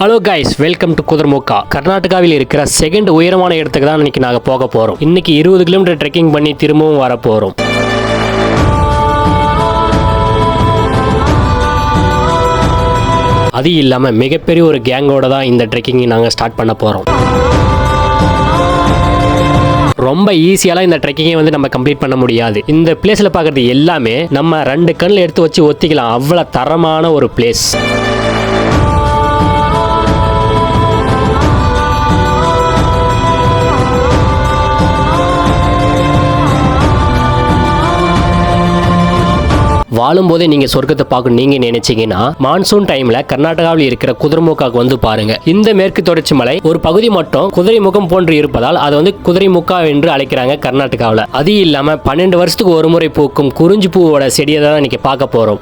Hello guys, welcome to Kudremukh. கர்நாடகாவில் இருக்கிற second உயரமான இடத்துக்கு தான் இன்னைக்கு நாங்கள் போக போகிறோம். இன்னைக்கு 20 கிலோமீட்டர் ட்ரெக்கிங் பண்ணி திரும்பவும் வர போகிறோம். அது இல்லாமல் மிகப்பெரிய ஒரு கேங்கோட தான் இந்த ட்ரெக்கிங்கை நாங்கள் ஸ்டார்ட் பண்ண போகிறோம். ரொம்ப ஈஸியாலாம் இந்த ட்ரெக்கிங்கை வந்து நம்ம கம்ப்ளீட் பண்ண முடியாது. இந்த பிளேஸில் பார்க்குறது எல்லாமே நம்ம 2 கண்ணில் எடுத்து வச்சு ஒத்திக்கலாம். அவ்வளோ தரமான ஒரு பிளேஸ். வாழும்போதே நீங்க சொர்க்கத்தை பார்க்கணும் நீங்க நினைச்சீங்கன்னா மான்சூன் டைம்ல கர்நாடகாவில் இருக்கிற குதிரைமுக்காக்கு வந்து பாருங்க. இந்த மேற்கு தொடர்ச்சி மலை ஒரு பகுதி மட்டும் குதிரை முகம் போன்று இருப்பதால் அதை வந்து குதிரைமுக்கா என்று அழைக்கிறாங்க கர்நாடகாவில். அது இல்லாம 12 வருஷத்துக்கு ஒரு முறை பூக்கும் குறிஞ்சி பூவோட செடியை தான் இன்னைக்கு பார்க்க போறோம்.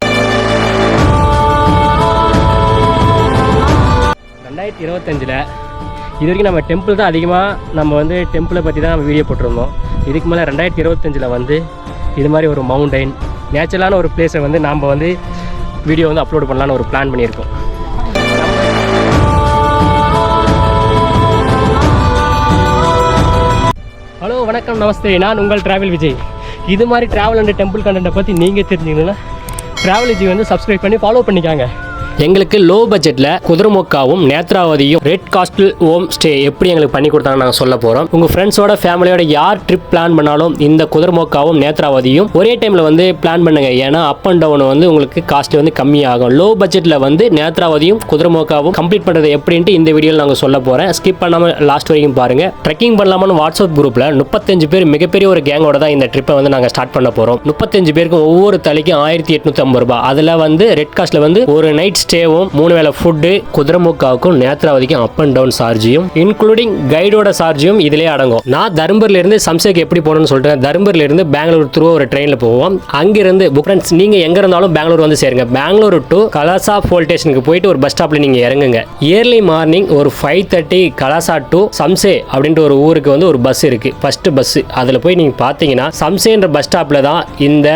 2025 இது வரைக்கும் நம்ம டெம்பிள் தான் அதிகமாக நம்ம வந்து டெம்பிளை பற்றி தான் நம்ம வீடியோ போட்டிருந்தோம். இதுக்கு மேலே 2025 வந்து இது மாதிரி ஒரு மவுண்டைன் நேச்சுரலான ஒரு பிளேஸை வந்து நாம் வந்து வீடியோ வந்து அப்லோட் பண்ணலான்னு ஒரு பிளான் பண்ணியிருக்கோம். ஹலோ, வணக்கம், நமஸ்தே. நான் உங்கள் டிராவல் விஜய். இது மாதிரி டிராவல் அண்ட் டெம்பிள் கண்டென்ட்டை பற்றி நீங்கள் தெரிஞ்சுக்கணுன்னா டிராவல் விஜய் வந்து சப்ஸ்கிரைப் பண்ணி ஃபாலோ பண்ணிக்காங்க. எங்களுக்கு லோ பட்ஜெட்டில் குதிரைமுக்காவும் நேத்ராவதியும் ரெட் காஸ்டல் ஹோம் ஸ்டே எப்படி எங்களுக்கு பண்ணி கொடுத்தாங்க நாங்கள் சொல்ல போகிறோம். உங்கள் ஃப்ரெண்ட்ஸோட ஃபேமிலியோட யார் ட்ரிப் பிளான் பண்ணாலும் இந்த குதிரைமுக்காவும் நேத்ராவதியும் ஒரே டைமில் வந்து பிளான் பண்ணுங்கள். ஏன்னா அப் அண்ட் டவுன் வந்து உங்களுக்கு காஸ்ட் வந்து கம்மியாகும். லோ பட்ஜெட்டில் வந்து நேத்ராவதியும் குதிரைமுக்காவும் கம்ப்ளீட் பண்ணுறது எப்படின்ட்டு இந்த வீடியோவில் நாங்கள் சொல்ல போகிறேன். ஸ்கிப் பண்ணாமல் லாஸ்ட் வரைக்கும் பாருங்கள். ட்ரெக்கிங் பண்ணலாமான்னு வாட்ஸ்அப் குரூப்பில் 35 பேர் மிகப்பெரிய ஒரு கேங்கோட தான் இந்த ட்ரிப்பை வந்து நாங்கள் ஸ்டார்ட் பண்ண போகிறோம். 35 பேருக்கு ஒவ்வொரு தலைக்கும் 1850 ரூபாய். அதில் வந்து ரெட் காஸ்ட்டில் வந்து ஒரு நைட் ஸ்டேவும் 3 வேளை ஃபுட்டு குதிரைமுக்காவுக்கும் நேத்ராவதிக்கும் அப் அண்ட் டவுன் சார்ஜியும் இன்க்ளூடிங் கைடோட சார்ஜியும் இதிலே அடங்கும். நான் தருமபுரில இருந்து சம்சேக்கு எப்படி போகணும்னு சொல்லிட்டேன். தருமபுரில இருந்து பெங்களூர் த்ரூ ஒரு ட்ரெயினில் போவோம். அங்கிருந்து ஃப்ரெண்ட்ஸ் நீங்க எங்க இருந்தாலும் பெங்களூர் வந்து சேருங்க. பெங்களூர் டு கலாசா போல் ஸ்டேஷனுக்கு போயிட்டு ஒரு பஸ் ஸ்டாப்ல நீங்க இறங்குங்க. இயர்லி மார்னிங் ஒரு 5:30 கலாசா டு சம்சே அப்படின்ற ஒரு ஊருக்கு வந்து ஒரு பஸ் இருக்கு. ஃபர்ஸ்ட் பஸ் அதில் போய் நீங்க பார்த்தீங்கன்னா சம்சேன்ற பஸ் ஸ்டாப்ல தான் இந்த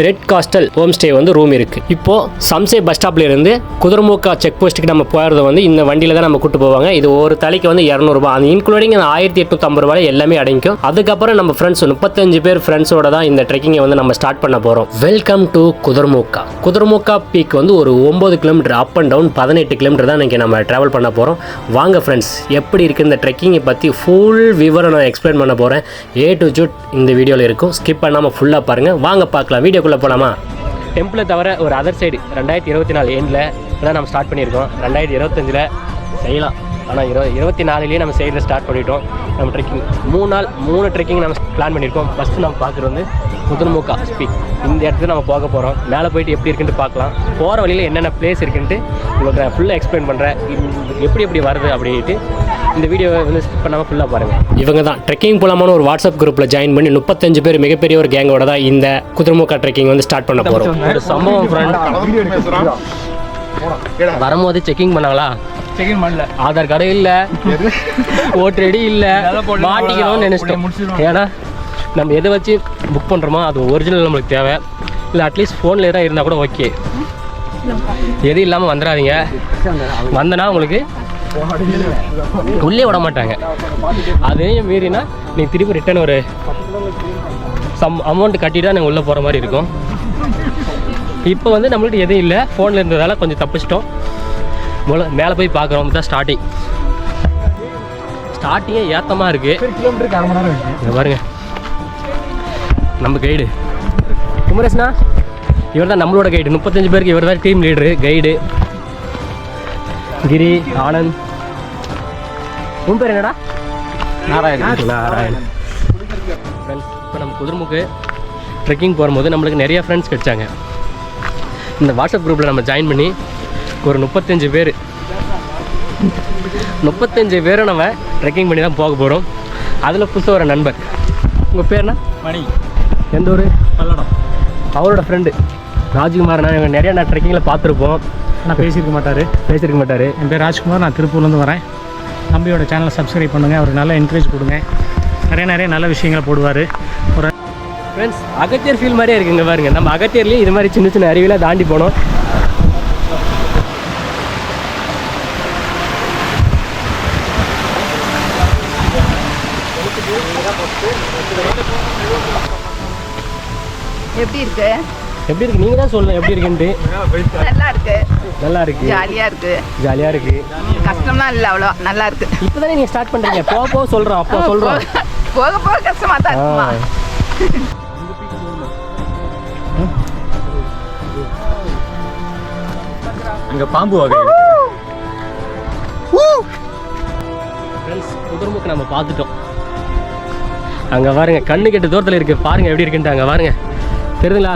ரெட் காஸ்டல் ஹோம் ஸ்டே வந்து ரூம் இருக்கு. இப்போ சம்சே பஸ் ஸ்டாப்ல இருந்து குதிரைமுக்கா செக் போஸ்ட்டுக்கு நம்ம போகிறது வந்து இந்த வண்டியில் தான் நம்ம கூட்டு போவாங்க. இது ஒரு தலைக்கு வந்து 200 ரூபாய். அந்த இன்க்ளூடிங் 1850 ரூபாய் எல்லாமே அடங்கிக்கும். அதுக்கப்புறம் நம்ம ஃப்ரெண்ட்ஸ் 35 பேர் ஃப்ரெண்ட்ஸோட தான் இந்த ட்ரெக்கிங்கை வந்து நம்ம ஸ்டார்ட் பண்ண போகிறோம். Welcome to Kudremukh. Kudremukh peak வந்து ஒரு 9 kilometre up and down 18 kilometre தான் இன்றைக்கி நம்ம ட்ராவல் பண்ண போகிறோம். வாங்க ஃப்ரெண்ட்ஸ், எப்படி இருக்குது இந்த ட்ரெக்கிங்கை பற்றி ஃபுல் விவரம் நான் எக்ஸ்பிளைன் பண்ண போகிறேன். A to Z இந்த வீடியோவில் இருக்கும். ஸ்கிப் பண்ணாமல் ஃபுல்லாக பாருங்கள். வாங்க பார்க்கலாம். வீடியோக்குள்ளே போகலாமா? டெம்பிளை தவிர ஒரு அதர் சைடு 2024 எண்டில் தான் நம்ம ஸ்டார்ட் பண்ணியிருக்கோம். 2025 செய்யலாம். ஆனால் 24 நம்ம சைடில் ஸ்டார்ட் பண்ணிட்டோம். நம்ம ட்ரெக்கிங் 3 நாள் 3 ட்ரெக்கிங் நம்ம பிளான் பண்ணியிருக்கோம். ஃபஸ்ட்டு நம்ம பார்க்குறது வந்து குதிரைமுக்கா ஸ்பீக். இந்த இடத்துக்கு நம்ம போக போகிறோம். மேலே போயிட்டு எப்படி இருக்குன்ட்டு பார்க்கலாம். போகிற வழியில் என்னென்ன பிளேஸ் இருக்குன்ட்டு உங்களுக்கு நான் ஃபுல்லாக எக்ஸ்பிளைன் பண்ணுறேன். எப்படி வருது அப்படின்ட்டு இந்த வீடியோவை வந்து ஸ்கிப் பண்ணாமல் ஃபுல்லாக பாருங்கள். இவங்க தான் ட்ரெக்கிங் போகலாமான்னு ஒரு வாட்ஸ்அப் குரூப்பில் ஜாயின் பண்ணி 35 பேர் மிகப்பெரிய ஒரு கேங்கோட தான் இந்த குதிரைமுக்கா ட்ரெக்கிங் வந்து ஸ்டார்ட் பண்ண போகிறோம். ஒரு சம்பவம் ஃப்ரெண்ட் வரும்போது செக்கிங் பண்ணாங்களா? செக்கிங் பண்ணல. ஆதார் கார்டு இல்லை, ஓட்டர் ஐடி இல்லை, மாட்டிக்கணும்னு நினச்சிட்டோம். ஏன்னா நம்ம எதை வச்சு புக் பண்ணுறோமோ அது ஒரிஜினல் நம்மளுக்கு தேவை. இல்லை அட்லீஸ்ட் ஃபோனில் எதாவது இருந்தால் கூட ஓகே. எதுவும் இல்லாமல் வந்துடாதீங்க. வந்தனா உங்களுக்கு உள்ளே விட மாட்டாங்க. அதையும் மீறினா நீங்கள் திருப்பி ரிட்டர்ன் ஒரு அமௌண்ட் கட்டிட்டு தான் நீங்கள் உள்ளே போகிற மாதிரி இருக்கும். இப்போ வந்து நம்மள்ட்ட எதுவும் இல்லை, ஃபோனில் இருந்ததால் கொஞ்சம் தப்பிச்சிட்டோம். மேலே போய் பார்க்குறோம். தான் ஸ்டார்டிங்கே ஏற்றமாக இருக்குது. கிலோமீட்டருக்கு 1/2 மணி நேரம் இருக்குது. பாருங்க, நம்ம கைடு குமரேஷ்னா இவர் தான் நம்மளோட கைடு. 35 பேருக்கு இவர் தான் டீம் லீடரு கைடு. கிரி, ஆனந்த். உன் பேர் என்னடா? நாராயணன். ஃப்ரெண்ட்ஸ், இப்போ நம்ம குதிரைமுக்கு ட்ரெக்கிங் போகும்போது நம்மளுக்கு நிறைய ஃப்ரெண்ட்ஸ் கிடைச்சாங்க. இந்த வாட்ஸ்அப் குரூப்பில் நம்ம ஜாயின் பண்ணி ஒரு 35 பேரை நம்ம ட்ரெக்கிங் பண்ணி தான் போக போகிறோம். அதில் புதுசாக ஒரு நண்பர். உங்கள் பேர்னா? மணி. எந்த ஊர்? பல்லடம். அவரோட ஃப்ரெண்டு ராஜ்குமார். நான் நிறையா ட்ரெக்கிங்கில் பார்த்துருப்போம். நான் பேசியிருக்க மாட்டார். என் பேர் ராஜ்குமார். நான் திருப்பூர்லேருந்து வரேன். தம்பியோட சேனலை சப்ஸ்கிரைப் பண்ணுங்கள். அவருக்கு நல்ல என்கரேஜ் கொடுங்க. நிறைய நல்ல விஷயங்களை போடுவார். ஒரு ஃப்ரெண்ட்ஸ், அகத்தியர் ஃபீல் மாதிரியே இருக்குங்க. பாருங்கள், நம்ம அகத்தியர்லேயும் இது மாதிரி சின்ன அருவியெல்லாம் தாண்டி போனோம். எப்படி இருக்கு? எப்படி இருக்கு நீங்கள் தான் சொல்லணும் எப்படி இருக்குன்ட்டு. நல்லா இருக்கு. நல்லா இருக்கு. ஜாலியா இருக்கு. ஜாலியாக இருக்கு. கஷ்டம்லாம் இல்லை, அவ்வளோ நல்லா இருக்கு. இப்போ தானே நீங்கள் ஸ்டார்ட் பண்ணுறீங்க, போக போக சொல்கிறோம், அப்போ சொல்கிறோம். போக போக கஷ்டமா தான் இருக்குமா? இங்க பாம்பு வகை ஃப்ரெண்ட்ஸ், குதிரமுக்கு நம்ம பார்த்துட்டோம். அங்கே பாருங்க, கண்ணு கெட்ட தூரத்தில் இருக்குது பாருங்க எப்படி இருக்குன்ட்டு. அங்கே பாருங்க, தெரியுதுங்களா?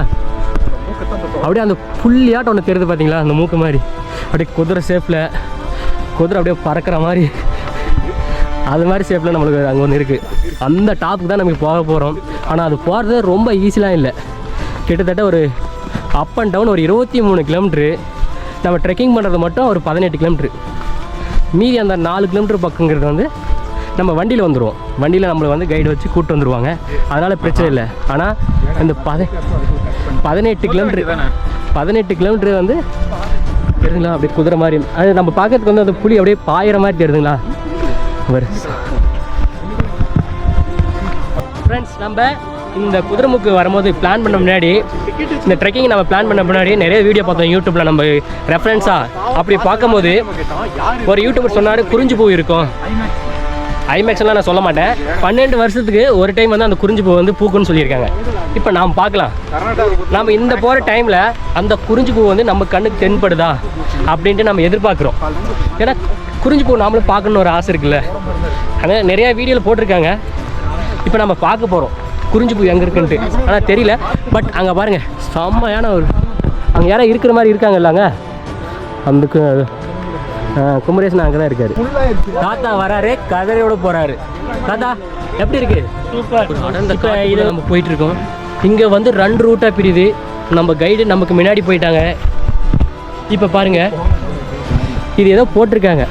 அப்படியே அந்த புள்ளியாட்டம் ஒன்று தெரியுது பார்த்தீங்களா, அந்த மூக்கு மாதிரி அப்படியே குதிரை ஷேப்பில், குதிரை அப்படியே பறக்கிற மாதிரி, அது மாதிரி ஷேப்பில் நம்மளுக்கு அங்கே ஒன்று இருக்குது. அந்த டாப்புக்கு தான் நமக்கு போக போகிறோம். ஆனால் அது போகிறது ரொம்ப ஈஸிலாம் இல்லை. கிட்டத்தட்ட ஒரு அப் அண்ட் டவுன் ஒரு 23 கிலோமீட்ரு. நம்ம ட்ரெக்கிங் பண்ணுறது மட்டும் ஒரு 18 கிலோமீட்ரு. மீதி அந்த 4 கிலோமீட்டர் பக்கங்கிறது வந்து நம்ம வண்டியில் வந்துடுவோம். வண்டியில் நம்மளை வந்து கைடு வச்சு கூப்பிட்டு வந்துடுவாங்க, அதனால் பிரச்சனை இல்லை. ஆனால் இந்த 18 கிலோமீட்டர் வந்து தெரியுதுங்களா, அப்படியே குதிரை மாதிரி. அது நம்ம பார்க்கறதுக்கு வந்து அந்த புலி அப்படியே பாயிற மாதிரி தெரியுதுங்களா. ஃப்ரெண்ட்ஸ், நம்ம இந்த குதிரைமுக்கு வரும்போது பிளான் பண்ண முன்னாடி, இந்த ட்ரெக்கிங் நம்ம பிளான் பண்ண முன்னாடி நிறைய வீடியோ பார்த்தோம் யூடியூப்பில். நம்ம ரெஃபரன்ஸாக அப்படி பார்க்கும்போது ஒரு யூடியூபர் சொன்னார், குறிஞ்சி பூ இருக்கும். ஐமேக்ஸ்லாம் நான் சொல்ல மாட்டேன், 12 வருஷத்துக்கு ஒரு டைம் வந்து அந்த குறிஞ்சி பூ வந்து பூக்குன்னு சொல்லியிருக்காங்க. இப்போ நாம் பார்க்கலாம், நம்ம இந்த போகிற டைமில் அந்த குறிஞ்சி பூ வந்து நம்ம கண்ணுக்கு தென்படுதா அப்படின்ட்டு நம்ம எதிர்பார்க்குறோம். ஏன்னா குறிஞ்சி பூ நாமளும் பார்க்கணுன்னு ஒரு ஆசை இருக்குல்ல. ஆனால் நிறையா வீடியோவில் போட்டிருக்காங்க. இப்போ நம்ம பார்க்க போகிறோம் குறிஞ்சி பூ எங்கே இருக்குன்ட்டு. ஆனால் தெரியல. பட் அங்கே பாருங்கள், செம்மையான ஒரு, அங்கே யாரும் இருக்கிற மாதிரி இருக்காங்கல்லாங்க. அந்த குமரேசன் அங்கே தான் இருக்காரு. தாத்தா வராரு, கதரையோட போகிறாரு. தாத்தா எப்படி இருக்கு? சூப்பர். இப்போ இதில் நம்ம போயிட்டுருக்கோம். இங்கே வந்து 2 ரூட்டாக பிரியுது. நம்ம கைடு நமக்கு முன்னாடி போயிட்டாங்க. இப்போ பாருங்கள், இது ஏதோ போட்டிருக்காங்க.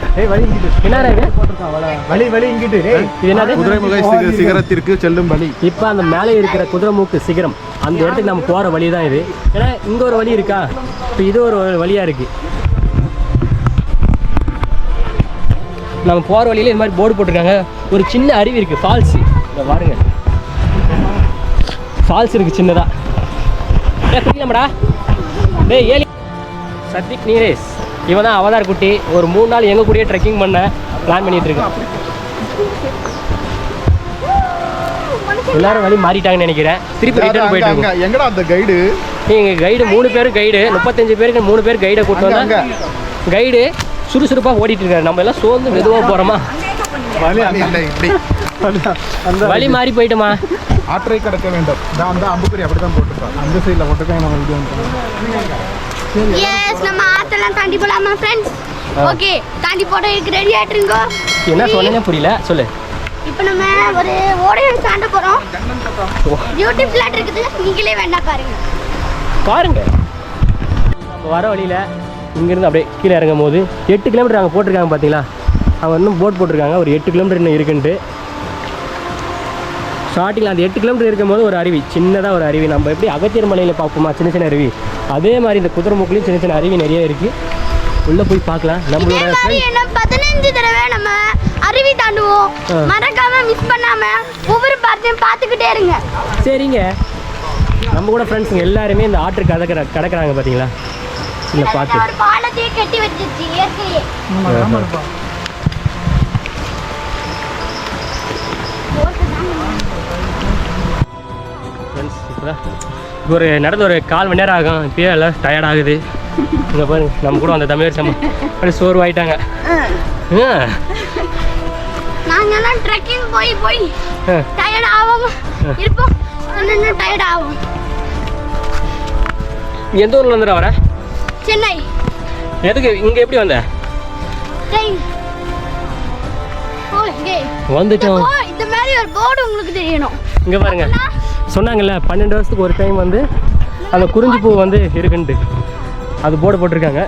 என்ன குதிரைமுக சிகரத்திற்கு செல்லும் வழி. இப்போ அந்த மேலே இருக்கிற குதிரைமுக்கு சிகரம், அந்த இடத்துக்கு நம்ம போகிற வழி தான் இது. ஏன்னா இங்கே ஒரு வழி இருக்கா, இப்போ இது ஒரு வழியாக இருக்குது. நம்ம போகிற வழியில் இது மாதிரி போர்டு போட்டிருக்காங்க. ஒரு சின்ன அருவி இருக்குது, ஃபால்ஸ். இங்கே பாருங்க, ஃபால்ஸ் இருக்குது சின்னதாக. குடிக்கலாமடா டேய். ஏலி சத்விக் நீரேஷ், இவன் தான் அவதார் குட்டி. ஒரு 3 நாள் எங்கள் கூடயே ட்ரெக்கிங் பண்ண பிளான் பண்ணிட்டு இருக்கேன். எல்லாரும் வழி மாறிட்டாங்கன்னு நினைக்கிறேன். திருப்பி ரிட்டர்ன் போயிட்டு இருக்கோம். எங்கடா அந்த கைடு? எங்கள் கைடு 3 பேர் கைடு, 35 பேருக்கு 3 பேர் கைடை கூட்டு வந்தாங்க. கைடு சுறுசுறுப்பாக ஓடிட்டு இருக்காரு. நம்ம எல்லாம் சோர்ந்து மெதுவாக போகிறோமா, வழி மாறி போயிட்டோமா. ஆற்றை கடக்க வேண்டும். அந்த அம்புக்குறி அப்படி தான் போட்டுருக்கோம். அந்த சைடில் போட்டுருக்கோம். எஸ், நம்ம ஆத்தெல்லாம் தாண்டி போலாமா ஃப்ரெண்ட்ஸ்? ஓகே, தாண்டி போட இருக்கு. ரெடி ஆயிட்டுருங்க. என்ன சொன்னேன்னு புரியல, சொல்லு. இப்போ நம்ம ஒரு ஓடையை தாண்ட போகிறோம். பியூட்டி ஃபிளாட் இருக்குது, நீங்களே வேணா பாருங்க. பாருங்க, நம்ம வர வழியில் இங்கேருந்து அப்படியே கீழே இறங்கும் போது 8 கிலோமீட்டர் அங்கே போட்டிருக்காங்க பார்த்தீங்களா. அவங்க இன்னும் போட் போட்டிருக்காங்க, ஒரு 8 கிலோமீட்டர் இன்னும் இருக்குன்ட்டு. ஸ்டார்டிங்கில் அந்த 8 கிலோமீட்டர் இருக்கும்போது ஒரு அருவி, சின்னதாக ஒரு அருவி. நம்ம எப்படி அகத்தியர் மலையில் பார்ப்போமா சின்ன சின்ன அருவி, அதே மாதிரி இந்த குதிரைமுக்குலையும் சின்ன சின்ன அருவி நிறைய இருக்குது. உள்ளே போய் பார்க்கலாம். நம்மளோட 15 தடவை நம்ம அருவி தாண்டுவோம். மறக்காம மிஸ் பண்ணாம ஒவ்வொரு பார்த்தையும் பார்த்துக்கிட்டே இருங்க. சரிங்க. நம்ம கூட ஃப்ரெண்ட்ஸுங்க எல்லாருமே இந்த ஆற்று கடக்கிறாங்க பார்த்தீங்களா. இல்லை பார்த்து ஒரு பாலத்தையே கட்டி வச்சிருச்சு இயற்கையே. ஃப்ரெண்ட்ஸ், இப்போ ஒரு நடந்து ஒரு 1/4 மணி நேரம் ஆகும். இப்பயே எல்லாம் டயர்ட் ஆகுது. இங்கே பாருங்க, நம்ம கூட அந்த தமிழர் சமம் அப்படி சோர்வாயிட்டாங்க. நாங்கெல்லாம் ட்ரெக்கிங் போய் டயர்ட் ஆகும் இருப்போம். டயர்ட் ஆகும். எந்த ஊர்ல வந்துடா வர? சென்னை. எதுக்கு இங்கே எப்படி வந்த? ட்ரெயின். வந்துட்டோம். இந்த மாதிரி ஒரு போர்டு உங்களுக்கு தெரியணும். இங்கே பாருங்க, சொன்னாங்கல்ல 12 வருஷத்துக்கு ஒரு டைம் வந்து அந்த குறிஞ்சி பூ வந்து இருக்குன்ட்டு, அது போர்டு போட்டிருக்காங்க.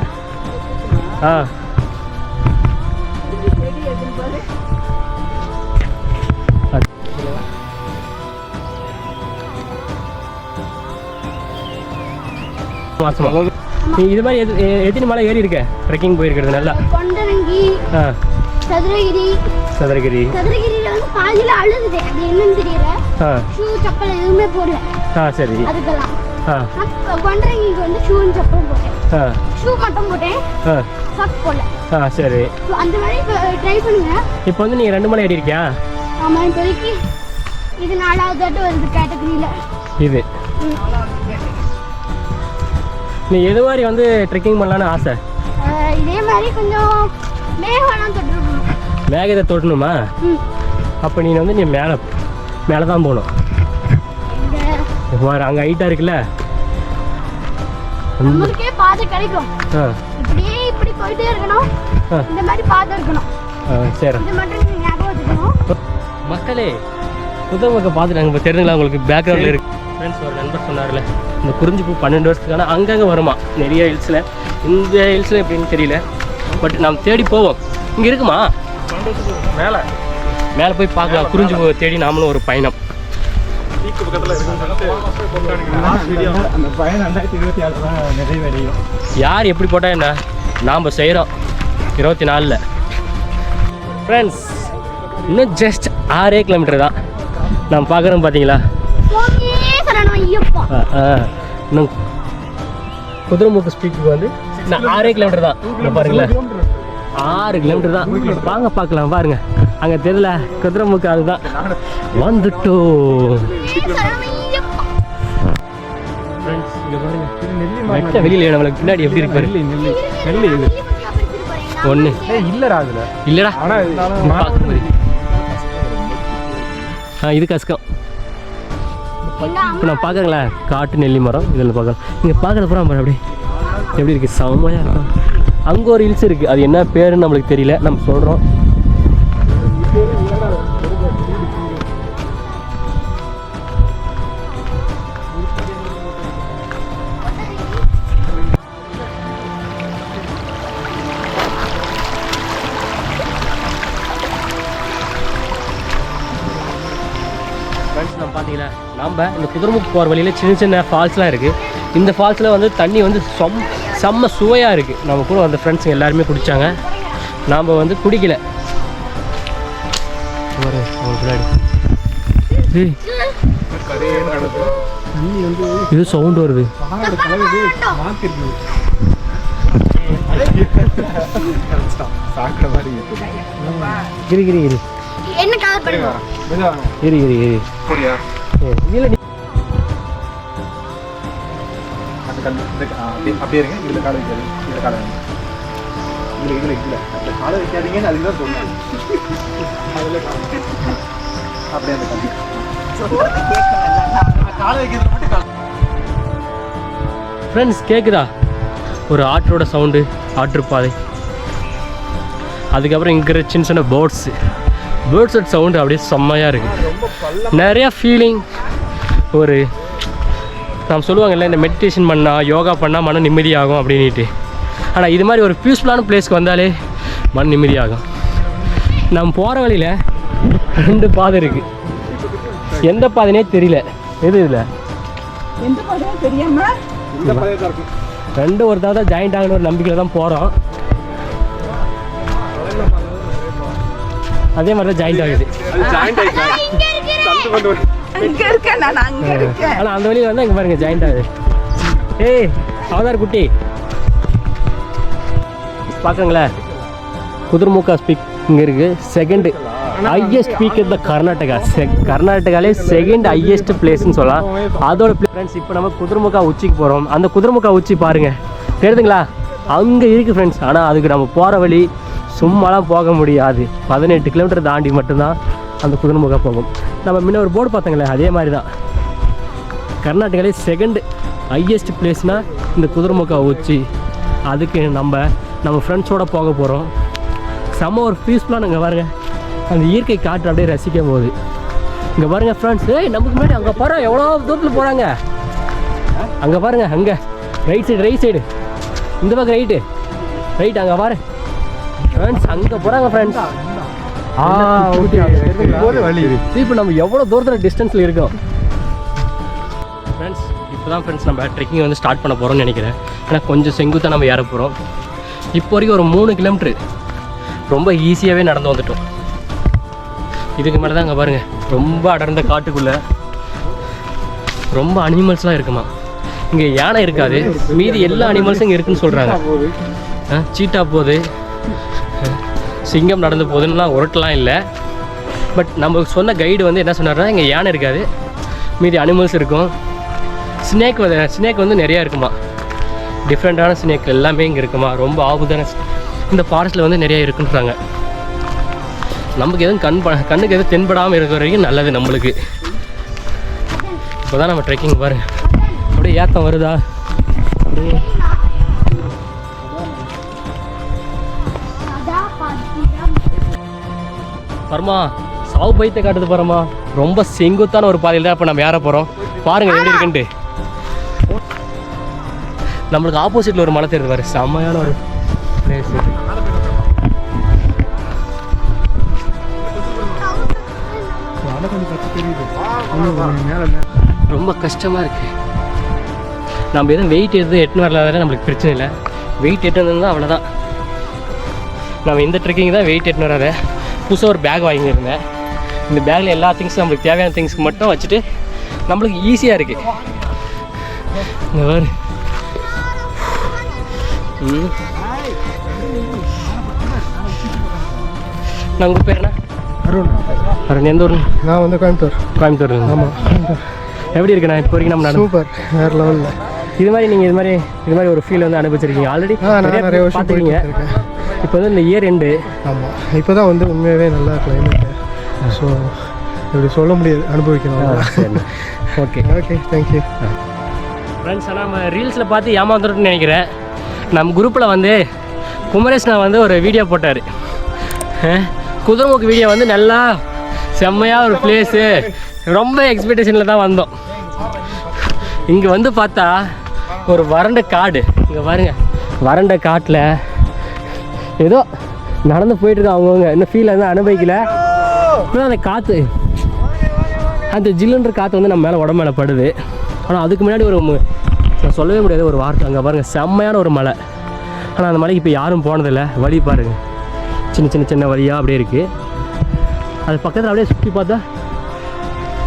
மாசமா நீ இது மாதிரி எத்தனை மலை ஏறி இருக்க ட்ரெக்கிங் போயிருக்கிறது? நல்லா கொண்டரங்கி, சதுரகிரி. சதுரகிரியில வந்து பாதியில அழுதுது, அது என்னன்னு தெரியல. ஆ ஷூ செப்பல் எதுவுமே போடல ஆ சரி அதுக்கெல்லாம் ஆ நான் கொண்டரைக்கு வந்து ஷூவும் செப்பலும் போட்டேன். ஆ ஷூ மட்டும் போட்டேன், ஆ சாக்ஸ் போடல. ஆ சரி. So, அந்த மாதிரி ட்ரை பண்ணுங்க. இப்போ வந்து நீங்கள் 2 மலை ஏறி இருக்கியா? ஆமா, இப்போதைக்கு இது 4வது தாட்டு வருது கேட்டகரியில். இது நீ எது மாதிரி வந்து ட்ரெக்கிங் பண்ணலான்னு ஆசை? இதே மாதிரி கொஞ்சம் மேகம்லாம் தொட்டுருக்கணும். மேகத்தை தொட்டணுமா? அப்போ நீ வந்து நீ மேலே தான் போகணும். அங்கே ஹைட்டாக இருக்குல்ல, நம்மளுக்கே பாதை கிடைக்கும். ஆ இப்படியே இப்படி போயிட்டே இருக்கணும். இந்த மாதிரி பாதை இருக்கணும். சரி. இது மட்டும் நீங்கள் ஞாபகம் வச்சுக்கணும். மக்களே, புதுமுக பார்த்துட்டாங்க. இப்போ தெரிஞ்சுங்களா உங்களுக்கு பேக்ரவுண்டில் இருக்கு. ஃப்ரெண்ட்ஸ் ஒரு நண்பர் சொன்னார்ல, இந்த குறிஞ்சிப்பூ 12 வருஷத்துக்கான அங்கங்கே வருமா நிறைய ஹில்ஸில். இந்த ஹில்ஸில் எப்படின்னு தெரியல, பட் நாம் தேடி போவோம். இங்கே இருக்குமா? மேலே மேலே போய் பார்க்கலாம். குறிஞ்சிப்பூவை தேடி நாமளும் ஒரு பயணம். பக்கத்தில் அந்த பயணம் 2026 தான் நிறைவடையும். யார் எப்படி போட்டால் என்ன, நாம் செய்கிறோம் 24. ஃப்ரெண்ட்ஸ் இன்னும் ஜஸ்ட் 6 கிலோமீட்டர் தான் நாம் பார்க்குறோம். பார்த்தீங்களா? சுவாமியே சரணம் ஐயப்பா. இன்னும் குதிரைமுக்கு ஸ்பீக்கு வந்து நான் 6 கிலோமீட்டர் தான். இங்கே பாருங்களேன், 6 கிலோமீட்டர் தான். வாங்க பார்க்கலாம். பாருங்க, அங்கே தெரியல குதிரைமுக்கு, அதுதான் வந்துட்டோம். சரணம் ஐயப்பா. ஃப்ரெண்ட்ஸ் இங்கே பாருங்க, வெட்ட வெளியில் நம்மளுக்கு பின்னாடி எப்படி இருக்கு பாரு. நெல்லி இது ஒன்று இல்லைடா அதில். இல்லைடா, ஆனால் இருந்தாலும் பார்க்குற மாதிரி. இது கஷ்டம். இப்போ நான் பார்க்குறேங்களா, காட்டு நெல்லி மரம் இதில் பார்க்கலாம். இங்கே பார்க்குற புறம் பாரு அப்படி எப்படி இருக்குது, செம்மையாக இருக்கும். அங்கே ஒரு ஹில்ஸ் இருக்குது, அது என்ன பேருன்னு நம்மளுக்கு தெரியல, நம்ம சொல்கிறோம். ஃப்ரெண்ட்ஸ் நம்ம பார்த்தீங்களா, நம்ம இந்த குதிரைமுக்கு போகிற வழியில் சின்ன சின்ன ஃபால்ஸ்லாம் இருக்குது. இந்த ஃபால்ஸில் வந்து தண்ணி வந்து செம்ம சுவையாக இருக்குது. நம்ம கூட அந்த ஃப்ரெண்ட்ஸுங்க எல்லாருமே குடித்தாங்க, நாம் வந்து குடிக்கல. இது சவுண்ட் வருது. சாக்கிற மாதிரி கிரி கிரி கிரி என்ன கவர் பண்ணுங்க. கிரி கிரி கிரி அப்படியா? இல்லை அப்படியே இருங்க. இதில் காலை வைக்காது, இதில் காலை வைங்க. இதில் காலை வைக்காதீங்கன்னு அதுக்கு தான் சொன்னேன். அதில் அப்படியே அந்த காலை வைக்கிறது மட்டும் காலை. ஃப்ரெண்ட்ஸ் கேட்குதா ஒரு ஆற்றோட சவுண்டு, ஆற்றுப்பாதை. அதுக்கப்புறம் இங்கே இருக்கிற சின்ன சின்ன பேர்ட்ஸோட சவுண்டு அப்படியே செம்மையாக இருக்குது. நிறையா ஃபீலிங். ஒரு நாம் சொல்லுவாங்கல்ல, இந்த மெடிடேஷன் பண்ணால் யோகா பண்ணால் மன நிம்மதியாகும் அப்படின்ட்டு. ஆனால் இது மாதிரி ஒரு பீஸ்ஃபுல்லான பிளேஸ்க்கு வந்தாலே மன நிம்மதியாகும். நம்ம போகிற வழியில் 2 பாதை இருக்குது. எந்த பாதைனே தெரியல. எது இதில் எந்த படம் தெரியாம இந்த பழைய தான் இருக்கும். 2 ஒரு தான் ஜாயிண்ட் ஆகணும் ஒரு நம்பிக்கையில் தான் போகிறோம். அதே மாதிரி தான் ஜாயிண்ட் ஆகுது. அது ஜாயிண்ட் ஆகிக்கலாம். அங்க இருக்கேன், நான் அங்க இருக்கேன். ஆனால் அந்த வழியில் வந்து இங்கே பாருங்க ஜாயிண்ட் ஆகுது. ஏய் அவதார் குட்டி பார்க்குறங்களே, குதிரைமுக்கா ஸ்பீக் இங்கே இருக்குது. செகண்ட் ஹையஸ்ட் பீக் இந்த கர்நாடகா. கர்நாடகாலே செகண்ட் ஹையஸ்ட் பிளேஸ்ன்னு சொல்லலாம். அதோட ஃப்ரெண்ட்ஸ் இப்போ நம்ம குதிரைமுக்கா உச்சிக்கு போகிறோம். அந்த குதிரைமுக்கா உச்சி பாருங்கள், தெரியுதுங்களா? அங்கே இருக்குது ஃப்ரெண்ட்ஸ். ஆனால் அதுக்கு நம்ம போகிற வழி சும்மாலாம் போக முடியாது. 18 கிலோமீட்டர் தாண்டி மட்டும்தான் அந்த குதிரைமுக்கா போகும். நம்ம முன்ன ஒரு போர்டு பார்த்தோங்களே, அதே மாதிரி தான். கர்நாடகாலே செகண்ட் ஹையஸ்ட் பிளேஸ்னால் இந்த குதிரைமுக்கா உச்சி. அதுக்கு நம்ம ஃப்ரெண்ட்ஸோடு போக போகிறோம். செம்ம ஒரு பீஸ்ஃபுல்லாக இங்கே பாருங்கள், அந்த இயற்கை காற்று அப்படியே ரசிக்கும் போது. இங்கே பாருங்கள் ஃப்ரெண்ட்ஸ், நமக்கு முன்னாடி அங்கே பாருங்கள் எவ்வளோ தூரத்தில் போகிறாங்க. அங்கே பாருங்கள், அங்கே ரைட் சைடு இந்த பக்கம் ரைட் அங்கே பாரு ஃப்ரெண்ட்ஸ், அங்கே போகிறாங்க ஃப்ரெண்ட்ஸ். வழி இப்போ நம்ம எவ்வளோ தூரத்தில் டிஸ்டன்ஸில் இருக்கோம் ஃப்ரெண்ட்ஸ். இப்போ தான் ஃப்ரெண்ட்ஸ் நம்ம ட்ரெக்கிங் வந்து ஸ்டார்ட் பண்ண போகிறோம்னு நினைக்கிறேன். ஏன்னா கொஞ்சம் செங்குத்தாக நம்ம ஏற போகிறோம். இப்போ வரைக்கும் ஒரு 3 கிலோமீட்ரு ரொம்ப ஈஸியாகவே நடந்து வந்துட்டோம். இதுக்கு மேலே தான் அங்கே பாருங்கள் ரொம்ப அடர்ந்த காட்டுக்குள்ளே ரொம்ப அனிமல்ஸ்லாம் இருக்குமா. இங்கே யானை இருக்காது, மீதி எல்லா அனிமல்ஸும் இங்கே இருக்குன்னு சொல்கிறாங்க. சீட்டா போகுது, சிங்கம் நடந்து போகுதுன்னா உரட்டெலாம் இல்லை. பட் நம்ம சொன்ன கைடு வந்து என்ன சொன்னார்னா இங்கே யானை இருக்காது, மீதி அனிமல்ஸ் இருக்கும். ஸ்னேக் வந்து நிறையா இருக்குமா, டிஃப்ரெண்ட்டான ஸ்னேக் எல்லாமே இங்கே இருக்குமா. ரொம்ப ஆபத்தான இந்த ஃபாரஸ்ட்டில் வந்து நிறையா இருக்குன்றாங்க. நமக்கு எதுவும் கண்ணுக்கு எதுவும் தென்படாமல் இருக்கிற வரைக்கும் நல்லது நம்மளுக்கு. இப்போ தான் நம்ம ட்ரெக்கிங் பாருங்கள், அப்படியே ஏத்தம் வருதா. அப்படியே பரமா சாவு பயத்தை காட்டுது பரமா. ரொம்ப செங்குத்தான ஒரு பாதையில் தான் இப்போ நம்ம ஏற போகிறோம். பாருங்கள் எப்படி இருக்குன்ட்டு. நம்மளுக்கு ஆப்போசிட்டில் ஒரு மலை தெரியுது பாரு, செம்மையான ஒரு பிளேஸ். ரொம்ப கஷ்டமாக இருக்குது. நம்ம எதுவும் வெயிட் எட்டுன்னு வரலாத நம்மளுக்கு பிரச்சனை இல்லை. வெயிட் எட்டு வந்ததுன்னா அவ்வளோதான். நம்ம இந்த ட்ரெக்கிங் தான் வெயிட் எட்டுன்னு வராத. புதுசாக ஒரு பேக் வாங்கியிருந்தேன். இந்த பேக்கில் எல்லா திங்ஸும் நம்மளுக்கு தேவையான திங்ஸ்க்கு மட்டும் வச்சுட்டு நம்மளுக்கு ஈஸியாக இருக்குது. இந்த வேறு நான் உங்கள் பேர் என்ன? அருண். எந்த ஊர்? நான் வந்து கோயம்புத்தூர். ஆமாம். எப்படி இருக்குண்ணா இப்போ வரைக்கும் நம்ம? சூப்பர், வேறு லெவலில். இது மாதிரி நீங்கள் இது மாதிரி ஒரு ஃபீல் வந்து அனுபவிச்சிருக்கீங்க ஆல்ரெடி? நிறைய வருஷம் பார்த்துருக்கீங்க. இப்போ வந்து இந்த இயர் எண்டு. ஆமாம், இப்போ தான் வந்து உண்மையாகவே நல்லா கிளைமேட்டு. ஸோ இப்படி சொல்ல முடியாது, அனுபவிக்கணும். சரி, ஓகே தேங்க்யூ ஃப்ரெண்ட்ஸ். ஆனால் நம்ம ரீல்ஸில் பார்த்து ஏமாந்துருன்னு நினைக்கிறேன். நம்ம குரூப்பில் வந்து குமரேஷ்னா வந்து ஒரு வீடியோ போட்டார். குதிரைமுக்கு வீடியோ வந்து நல்லா செம்மையாக ஒரு பிளேஸு, ரொம்ப எக்ஸ்பெக்டேஷனில் தான் வந்தோம். இங்கே வந்து பார்த்தா ஒரு வறண்ட காடு. இங்கே பாருங்க, வறண்ட காட்டில் ஏதோ நடந்து போயிட்டுருக்கோம். அவங்கவுங்க இன்னும் ஃபீல் வந்து அனுபவிக்கல. இப்போதான் அந்த காற்று, அந்த ஜில்லுன்ற காற்று வந்து நம்ம மேலே உடம்பு மேலே படுது. ஆனால் அதுக்கு முன்னாடி ஒரு நான் சொல்லவே முடியாது ஒரு வார்த்தை. அங்கே பாருங்கள், செம்மையான ஒரு மலை. ஆனால் அந்த மலைக்கு இப்போ யாரும் போனதில்லை. வழி பாருங்கள், சின்ன வழியாக அப்படியே இருக்குது. அது பக்கத்தில் அப்படியே சுற்றி பார்த்தா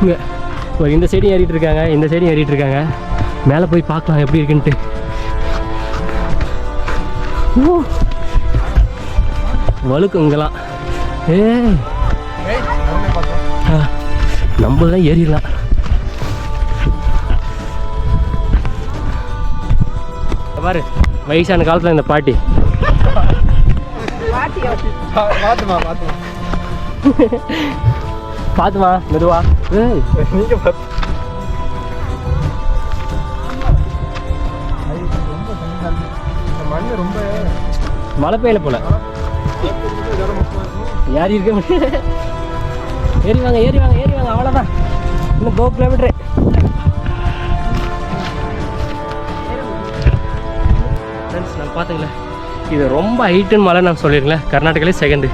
இங்கே இந்த சைடும் ஏறிட்டு இருக்காங்க, இந்த சைடும் ஏறிட்டு இருக்காங்க. மேலே போய் பார்க்கலாம் எப்படி இருக்குன்ட்டு. வழுக்கும் இங்கெல்லாம். நம்மதான் ஏறிடலாம். பாரு, வயசான காலத்தில் இந்த பாட்டி பாத்துமா மெதுவா. மழை பெய்யல போல. யார் இருக்க முடியாது. ஏறி வாங்க அவ்வளோதான். இன்னும் 2 கிலோமீட்டரு. ஃப்ரெண்ட்ஸ், நான் பார்த்துங்களேன், இது ரொம்ப ஹைட்டுன்னு மலை நான் சொல்லியிருங்களேன். கர்நாடகாலே செகண்டு.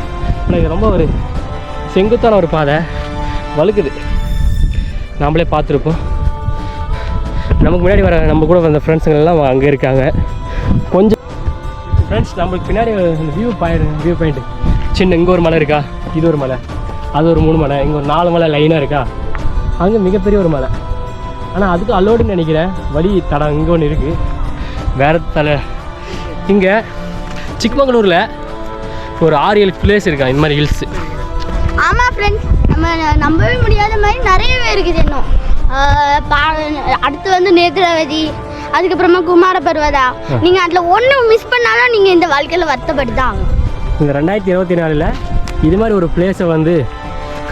ஆனால் இது ரொம்ப ஒரு செங்குத்தான ஒரு பாதை, வழுக்குது. நாமளே பார்த்துருப்போம். நமக்கு முன்னாடி வர நம்ம கூட வந்த ஃப்ரெண்ட்ஸுங்கெல்லாம் அங்கே இருக்காங்க. கொஞ்சம் ஃப்ரெண்ட்ஸ், நம்மளுக்கு பின்னாடி வியூ பாயிண்ட்டு சின்ன. இங்கே ஒரு மலை இருக்கா, இது ஒரு மலை, அது ஒரு 3 மலை, இங்கே ஒரு 4 மலை லைனாக இருக்கா. அங்கே மிகப்பெரிய ஒரு மலை. ஆனால் அதுக்கு அலோடுன்னு நினைக்கிறேன். வழி தடம் இங்கே ஒன்று இருக்குது. வேறு இங்கே சிக்மங்களூரில் ஒரு 6-7 பிளேஸ் இருக்கா இந்த மாதிரி ஹில்ஸு. ஆமாம் ஃப்ரெண்ட்ஸ், நம்ம நம்பவே முடியாத மாதிரி நிறையவே இருக்குது. இன்னும் அடுத்து வந்து நேத்ராவதி, அதுக்கப்புறமா குமார பர்வதா. நீங்கள் அதில் ஒன்று மிஸ் பண்ணாலும் நீங்கள் இந்த வாழ்க்கையில் வருத்தப்பட்டு தான் ஆகும். இந்த 2024 இது மாதிரி ஒரு பிளேஸை வந்து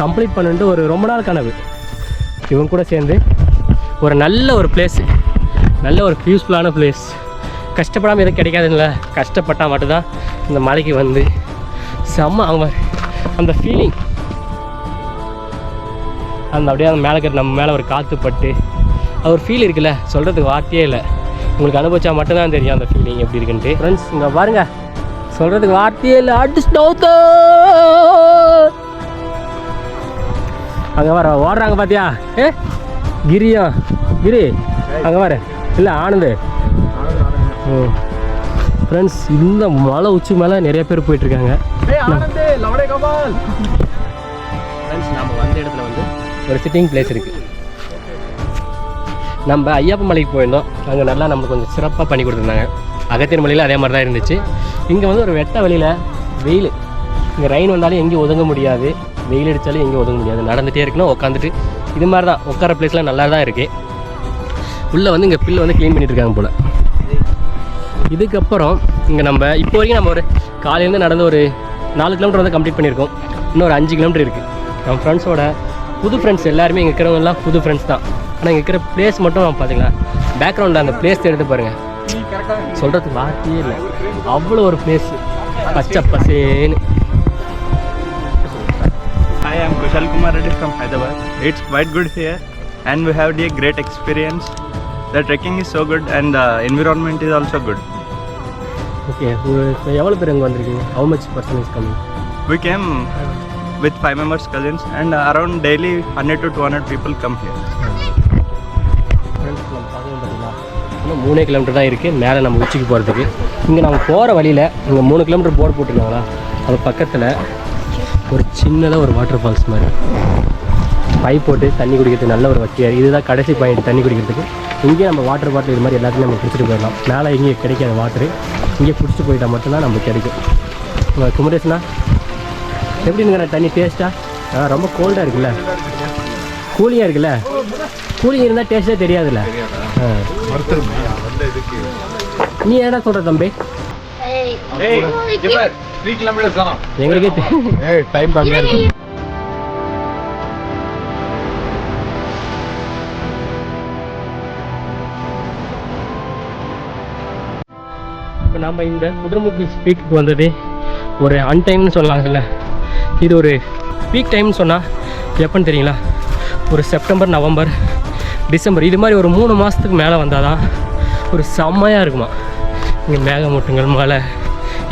கம்ப்ளீட் பண்ணிட்டு ஒரு ரொம்ப நாள் கனவு. இவங்க கூட சேர்ந்து ஒரு நல்ல ஒரு பிளேஸு, நல்ல ஒரு யூஸ்ஃபுல்லான பிளேஸ். கஷ்டப்படாமல் எதுவும் கிடைக்காதுல்ல, கஷ்டப்பட்டால் மட்டும்தான் இந்த மலைக்கு வந்து செம்ம அவங்க அந்த ஃபீலிங், அந்த அப்படியே அந்த மேலே இருக்கிற நம்ம மேலே ஒரு காற்று பட்டு அது ஒரு ஃபீல் இருக்குல்ல, சொல்கிறதுக்கு வார்த்தையே இல்லை. உங்களுக்கு அனுபவிச்சா மட்டும்தான் தெரியும் அந்த ஃபீலிங் எப்படி இருக்குன்ட்டு. ஃப்ரெண்ட்ஸ், இங்கே பாருங்கள், சொல்கிறதுக்கு வார்த்தையே இல்லை. அங்கே வர ஓடுறாங்க பார்த்தியா? கிரி அங்கே வர இல்லை ஆனந்து. ஃப்ரெண்ட்ஸ், இந்த மலை உச்சி மேலே நிறைய பேர் போயிட்டுருக்காங்க. ஃப்ரெண்ட்ஸ் நம்ம வந்த இடத்துல வந்து ஒரு சிட்டிங் பிளேஸ் இருக்குது. நம்ம ஐயப்ப மலைக்கு போயிருந்தோம். அங்கே நல்லா நம்மளுக்கு கொஞ்சம் சிறப்பாக பண்ணி கொடுத்துருந்தாங்க. அகத்தியர் மலையில் அதே மாதிரி தான் இருந்துச்சு. இங்கே வந்து ஒரு வெட்ட வழியில் வெயில், இங்கே ரெயின் வந்தாலும் எங்கேயும் ஒதுங்க முடியாது, வெயில் அடித்தாலும் எங்கேயும் ஒதுங்க முடியாது. நடந்துகிட்டே இருக்கணும், உட்காந்துட்டு இது மாதிரி தான் உட்கார பிளேஸ்லாம் நல்லா தான் இருக்குது. உள்ளே வந்து இங்கே பில்லு வந்து க்ளீன் பண்ணிட்டு இருக்காங்க போல். இதுக்கப்புறம் இங்கே நம்ம இப்போ வரைக்கும் நம்ம ஒரு காலையிலேருந்து நடந்து ஒரு 4 கிலோமீட்டர் வந்து கம்ப்ளீட் பண்ணியிருக்கோம். இன்னும் ஒரு 5 கிலோமீட்டர் இருக்குது. நம்ம ஃப்ரெண்ட்ஸோட புது ஃப்ரெண்ட்ஸ் எல்லாருமே இங்கே இருக்கிறவங்கலாம் புது ஃப்ரெண்ட்ஸ் தான். ஆனால் இங்கே இருக்கிற பிளேஸ் மட்டும் பார்த்தீங்களா, பேக்ரவுண்டில் அந்த பிளேஸ் எடுத்து பாருங்கள், சொல்கிறதுக்கு வார்த்தையே இல்லை. அவ்வளோ ஒரு பிளேஸ் பச்சை பசேன்னு. Hi, I am Kushal Kumar Reddy from Hyderabad. It's quite good here and we have a great experience. The trekking is so good and the environment is also good. Okay, இப்போ எவ்வளோ பேர் இங்கே வந்திருக்கீங்க? How much person is coming? We came with 5 members cousins and around daily 100 to 200 people come here. Friends நம்ம பார்க்கணும் பார்த்தீங்களா, இன்னும் 3 kilometre தான் இருக்குது மேலே நம்ம உச்சிக்கு போகிறதுக்கு. இங்கே நம்ம போகிற வழியில் இங்கே 3 கிலோமீட்டர் போர்டு போட்டிருக்காங்களா, அது பக்கத்தில் ஒரு சின்னதாக ஒரு வாட்டர் ஃபால்ஸ் மாதிரி பைப் போட்டு தண்ணி குடிக்கிறதுக்கு நல்ல ஒரு வசதியாக. இதுதான் கடைசி பாயிண்ட் தண்ணி குடிக்கிறதுக்கு. இங்கே நம்ம வாட்டர் பாட்டில் இது மாதிரி எல்லாத்தையும் நம்ம குடிச்சிட்டு போயிடலாம். மேலே எங்கேயும் கிடைக்காத வாட்டரு இங்கே குடிச்சிட்டு போயிட்டால் மட்டும்தான் நமக்கு கிடைக்கும். குமரேஷ்னா எப்படி இருக்கிற தண்ணி டேஸ்ட்டாக? ரொம்ப கோல்டாக இருக்குல்ல, கூலிங்காக இருக்குல்ல. கூலிங் இருந்தால் டேஸ்ட்டே தெரியாதுல்ல. நீ என்ன சொல்கிற தம்பி? எங்களுக்கே டைம் கம்மியாக இருக்கும். இப்போ நம்ம இந்த குதிரைமுக்கு பீக்கு வந்தது ஒரு அன்டைம்னு சொல்லலாங்கல்ல. இது ஒரு பீக் டைம்னு சொன்னால் எப்போன்னு தெரியுங்களா, ஒரு செப்டம்பர், நவம்பர், டிசம்பர் இது மாதிரி ஒரு 3 மாதத்துக்கு மேலே வந்தால் தான் ஒரு செம்மையாக இருக்குமா. இங்கே மேகமூட்டங்கள், மழை,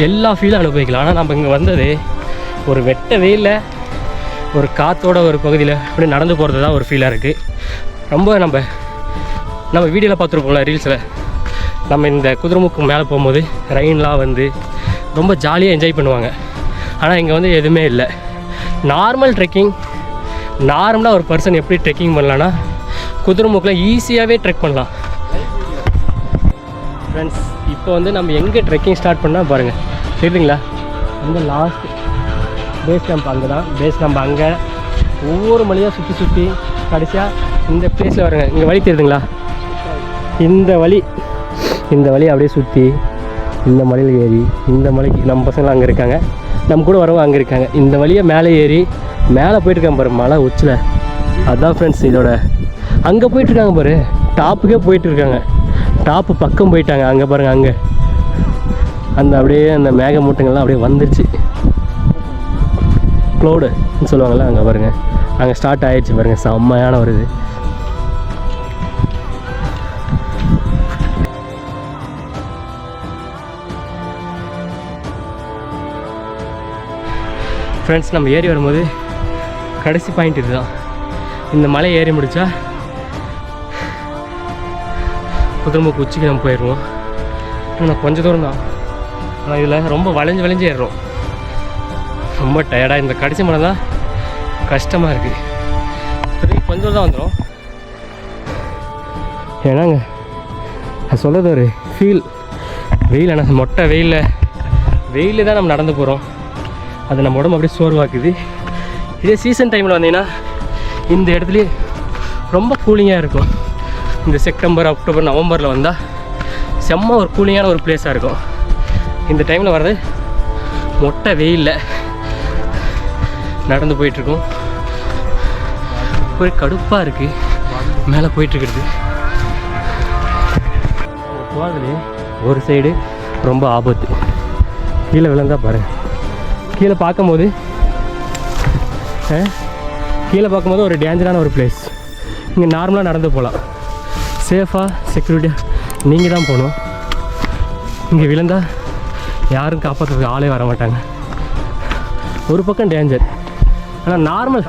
எல்லா ஃபீலும் அனுபவிக்கலாம். ஆனால் நம்ம இங்கே வந்தது ஒரு வெட்ட வெயிலில் ஒரு காற்றோட ஒரு பகுதியில் அப்படி நடந்து போகிறது தான் ஒரு ஃபீலாக இருக்குது. ரொம்ப நம்ம வீடியோவில் பார்த்துருப்போம்ல, ரீல்ஸில் நம்ம இந்த குதிரைமுக்கு மேலே போகும்போது ரெயின்லாம் வந்து ரொம்ப ஜாலியாக என்ஜாய் பண்ணுவாங்க. ஆனால் இங்கே வந்து எதுவுமே இல்லை. நார்மல் ட்ரெக்கிங், நார்மலாக ஒரு பர்சன் எப்படி ட்ரெக்கிங் பண்ணலான்னா குதிரைமுக்கில் ஈஸியாகவே ட்ரெக் பண்ணலாம். ஃப்ரெண்ட்ஸ் இப்போ வந்து நம்ம எங்கே ட்ரெக்கிங் ஸ்டார்ட் பண்ணால் பாருங்கள், தெரியுதுங்களா, அந்த லாஸ்ட் பேஸ் கேம்ப் அங்கே தான். பேஸ் கேம்ப் அங்கே ஒவ்வொரு மலையாக சுற்றி கடைசியாக இந்த பிளேஸில் வருங்க. இங்கே வழி தெரியுதுங்களா, இந்த வழி அப்படியே சுற்றி இந்த மலையில் ஏறி இந்த மலைக்கு நம்ம பசங்களாம் அங்கே இருக்காங்க, நம்ம கூட வரவங்க அங்கே இருக்காங்க. இந்த வழியை மேலே ஏறி மேலே போயிட்டுருக்காங்க பாரு, மலை உச்சில். அதுதான் ஃப்ரெண்ட்ஸ் இதோட. அங்கே போயிட்டுருக்காங்க பாரு, டாப்புக்கே போயிட்டுருக்காங்க. டாப்பு பக்கம் போயிட்டாங்க. அங்கே பாருங்கள், அங்கே அந்த அப்படியே அந்த மேகமூட்டங்கள்லாம் அப்படியே வந்துருச்சு. க்ளவுடுன்னு சொல்லுவாங்கள்ல, அங்கே பாருங்கள், அங்கே ஸ்டார்ட் ஆகிடுச்சு பாருங்கள். செம்மையான ஒரு இது. ஃப்ரெண்ட்ஸ் நம்ம ஏறி வரும்போது கடைசி பாயிண்ட் இதுதான். இந்த மலை ஏறி முடித்தா குதிரைமுக்கு உச்சிக்கு நம்ம போயிடுவோம். ஆனால் கொஞ்சம் தூரம் தான், ஆனால் இதில் ரொம்ப வளைஞ்சு ஏறுறோம். ரொம்ப டயர்டாக. இந்த கடைசி மலை தான் கஷ்டமாக இருக்குது. சரி கொஞ்சம் தான் வந்துடும். ஏன்னாங்க அது சொல்கிறது ஒரு ஃபீல். வெயில், ஆனால் மொட்டை வெயிலில் தான் நம்ம நடந்து போகிறோம். அது நம்ம உடம்பு அப்படியே சோர்வாக்குது. இதே சீசன் டைமில் வந்தீங்கன்னா இந்த இடத்துலையே ரொம்ப கூலிங்காக இருக்கும். இந்த செப்டம்பர், அக்டோபர், நவம்பரில் வந்தால் செம்ம ஒரு கூலிங்கான ஒரு பிளேஸாக இருக்கும். இந்த டைமில் வர்றது மொட்டை வெயிலில் நடந்து போயிட்டுருக்கோம். போய் கடுப்பாக இருக்குது மேலே போயிட்டுருக்கிறது. போகிறதுலே ஒரு சைடு ரொம்ப ஆபத்து. கீழே விழுந்தா பாருங்கள். கீழே பார்க்கும்போது ஒரு டேஞ்சரான ஒரு பிளேஸ். இங்கே நார்மலாக நடந்து போகலாம், சேஃபாக செக்யூரிட்டியாக நீங்கள் தான் போகணும். இங்கே விழுந்தால் யாரும் காப்பாற்றுறதுக்கு ஆளே வர மாட்டாங்க. ஒரு பக்கம் டேஞ்சர், ஆனால் நார்மல்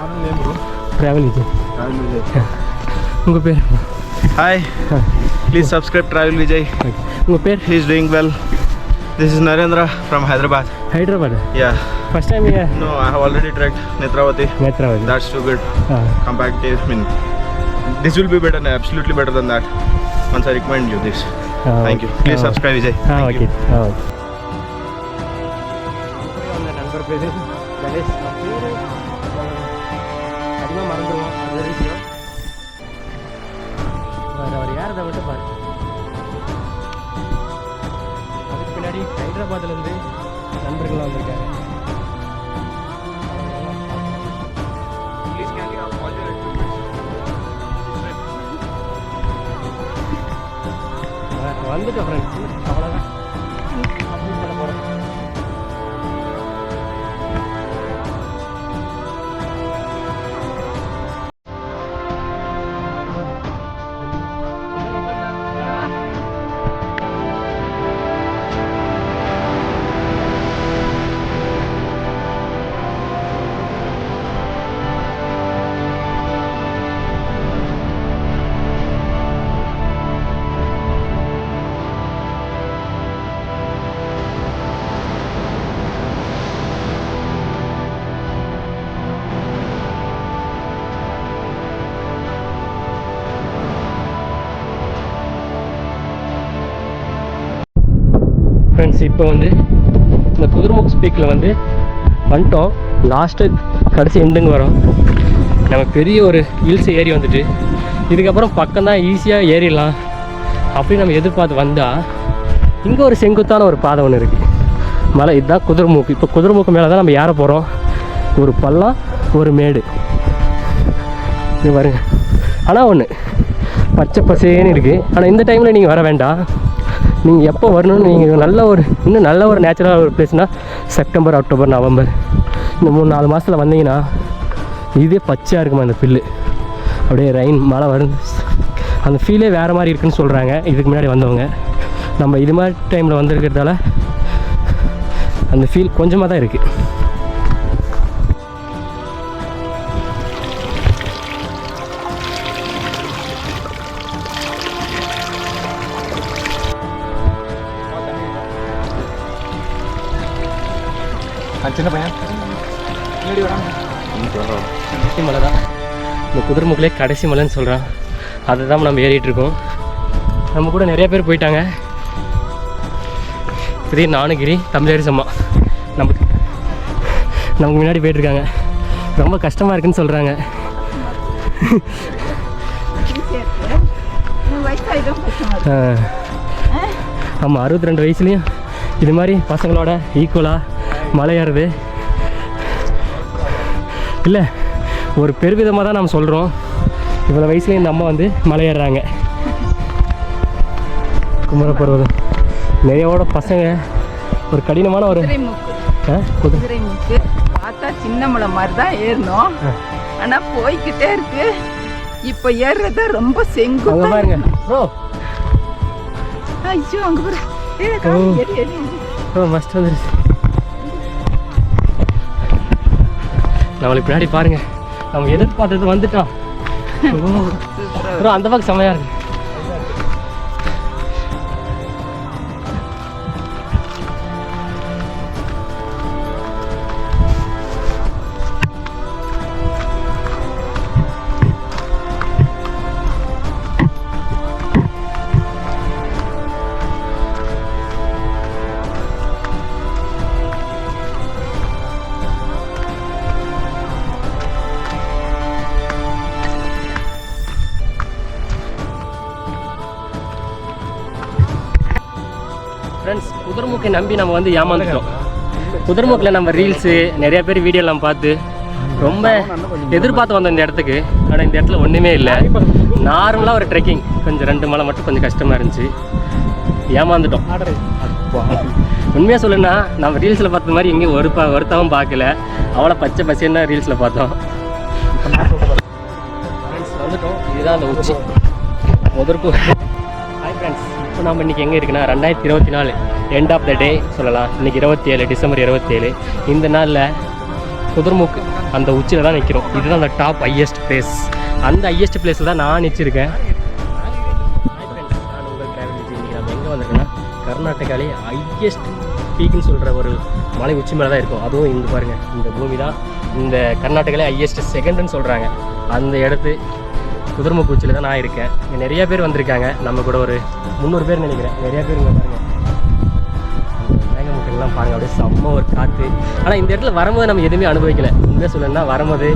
ட்ராவல் இது. உங்கள் பேர்? Hi, please subscribe Travel Vijay. உங்கள் பேர்? He is doing well. This is Narendra from Hyderabad. Hyderabad Yeah. First time இங்கே No, I have already trekked Netravati. Netravati That's too good. Compactive. I mean, this will be better, absolutely better than that. Once I recommend you this. Thank you. Please subscribe, Vijay. Thank okay you. Okay நண்பர் பேர் கணேஷ் அதிகமாக மறந்துடுவோம் அது விஷயம் அவர் யார் அதை மட்டும் பாரு அதுக்கு பின்னாடி ஹைதராபாத்லேருந்து நண்பர்கள்லாம் வந்திருக்காங்க வந்துட்டோம் ஃப்ரெண்ட்ஸ் அவ்வளோதான் கம்ப்ளீட் பண்ண போகிறோம் ஃப்ரெண்ட்ஸ் இப்போ வந்து இந்த குதிரைமுக்கு ஸ்பீக்கில் வந்து வந்துட்டோம் லாஸ்ட்டு கடைசி எண்டுங்க வரோம் நம்ம பெரிய ஒரு ஹில்ஸ் ஏறி வந்துட்டு இதுக்கப்புறம் பக்கம் தான் ஈஸியாக ஏறிடலாம் அப்படின்னு நம்ம எதிர்பார்த்து வந்தால் இங்கே ஒரு செங்குத்தான ஒரு பாதை ஒன்று இருக்குது மலை இதுதான் குதிரைமுக்கு இப்போ குதிரைமுக்கு மேலே தான் நம்ம ஏற போகிறோம் ஒரு பள்ளம் ஒரு மேடு இது பாருங்க ஆனால் ஒன்று பச்சை பசேன்னு இருக்குது ஆனால் இந்த டைமில் நீங்கள் வர வேண்டாம் நீங்கள் எப்போ வரணும்னு நீங்கள் இன்னும் நல்ல ஒரு நேச்சுரலாக ஒரு பிளேஸ்னால் செப்டம்பர் அக்டோபர் நவம்பர் இந்த 3-4 மாதத்தில் வந்தீங்கன்னா இதே பச்சையாக இருக்குமா அந்த புல்லு அப்படியே ரெயின் மழை வரும் அந்த ஃபீலே வேறு மாதிரி இருக்குதுன்னு சொல்கிறாங்க இதுக்கு முன்னாடி வந்தவங்க நம்ம இது மாதிரி டைமில் வந்திருக்கிறதால அந்த ஃபீல் கொஞ்சமாக தான் இருக்குது சின்ன பையன் கடைசி மலை தான் இந்த குதிரைமுக்கிலே கடைசி மலைன்னு சொல்கிறான் அதை தான் நம்ம ஏறிட்டுருக்கோம் நம்ம கூட நிறைய பேர் போயிட்டாங்க திடீர் நானுகிரி தமிழரி சம்மா நமக்கு முன்னாடி போயிட்டுருக்காங்க ரொம்ப கஷ்டமாக இருக்குன்னு சொல்கிறாங்க ஆமாம் 62 வயசுலேயும் இது மாதிரி பசங்களோட ஈக்குவலாக மலை ஏறுறது இல்லை ஒரு பெருவிதமாக தான் நம்ம சொல்கிறோம் இவ்வளோ வயசுலேயும் இந்த அம்மா வந்து மலை ஏறுறாங்க குமரப்பருவதம் நிறையோட பசங்க ஒரு கடினமான ஒரு குதிரைமுக்கு பார்த்தா சின்ன மலை மாதிரி தான் ஏறணும் ஆனா போய்கிட்டே இருக்கு இப்போ ஏறுறது ரொம்ப அங்கே பாருங்க ப்ரோ ஐயோ அங்க பாரு ப்ரோ மஸ்ட் வந்துருச்சு நம்மளுக்கு பின்னாடி பாருங்க நம்ம எதிர்பார்த்தது வந்துட்டோம் ப்ரோ அந்த பக்கம் செம்மையா இருக்கு ஃப்ரெண்ட்ஸ் குதிரைமுக்கை நம்பி நம்ம வந்து ஏமாந்துட்டோம் குதிரைமுக்கில் நம்ம ரீல்ஸு நிறைய பேர் வீடியோலாம் பார்த்து ரொம்ப எதிர்பார்த்து வந்தோம் இந்த இடத்துக்கு ஆனால் இந்த இடத்துல ஒன்றுமே இல்லை நார்மலாக ஒரு ட்ரெக்கிங் கொஞ்சம் 2 மலை மட்டும் கொஞ்சம் கஷ்டமாக இருந்துச்சு ஏமாந்துட்டோம் உண்மையாக சொல்லுன்னா நம்ம ரீல்ஸில் பார்த்த மாதிரி எங்கேயும் ஒருத்தாவும் பார்க்கல அவ்வளோ பச்சை பசேன்னு ரீல்ஸில் பார்த்தோம் ஃப்ரெண்ட்ஸ் வந்துட்டோம் இதுதான் அந்த உச்சி முதற்கும் ஹாய் ஃப்ரெண்ட்ஸ் இப்போ நம்ம இன்றைக்கி எங்கே இருக்குன்னா 2024 எண்ட் ஆஃப் த டே சொல்லலாம் இன்றைக்கி 27 டிசம்பர் 27 இந்த நாளில் குதிரைமுக்கு அந்த உச்சியில் தான் நிற்கிறோம் இதுதான் அந்த டாப் ஹையஸ்ட் பிளேஸ் அந்த ஹையஸ்ட் பிளேஸில் தான் நான் நினச்சிருக்கேன் ஹாய் ஃப்ரெண்ட்ஸ் நான் உங்கள் டிராவல் விஜய் இன்றைக்கி நம்ம எங்கே வந்திருக்கேன்னா கர்நாடகாலே ஹையஸ்ட் பீக்குன்னு சொல்கிற ஒரு மலை உச்சி மேலே தான் இருக்கும். அதுவும் இங்கே பாருங்கள், இந்த பூமி தான் இந்த கர்நாடகாலே ஹையஸ்ட் செகண்டுன்னு சொல்கிறாங்க. அந்த இடத்து குதிரமுக்கு உச்சியில் தான் நான் இருக்கேன். இங்கே நிறைய பேர் வந்திருக்காங்க, நம்ம கூட ஒரு 300 பேர் நினைக்கிறேன். நிறைய பேர் இங்கே பாருங்கள், மேகமூட்டங்கள்லாம் பாருங்கள், அப்படியே செம்ம ஒரு காற்று. ஆனால் இந்த இடத்துல வரும்போது நம்ம எதுவுமே அனுபவிக்கலை. உண்மையாக சொல்லணும்னா வரும்போது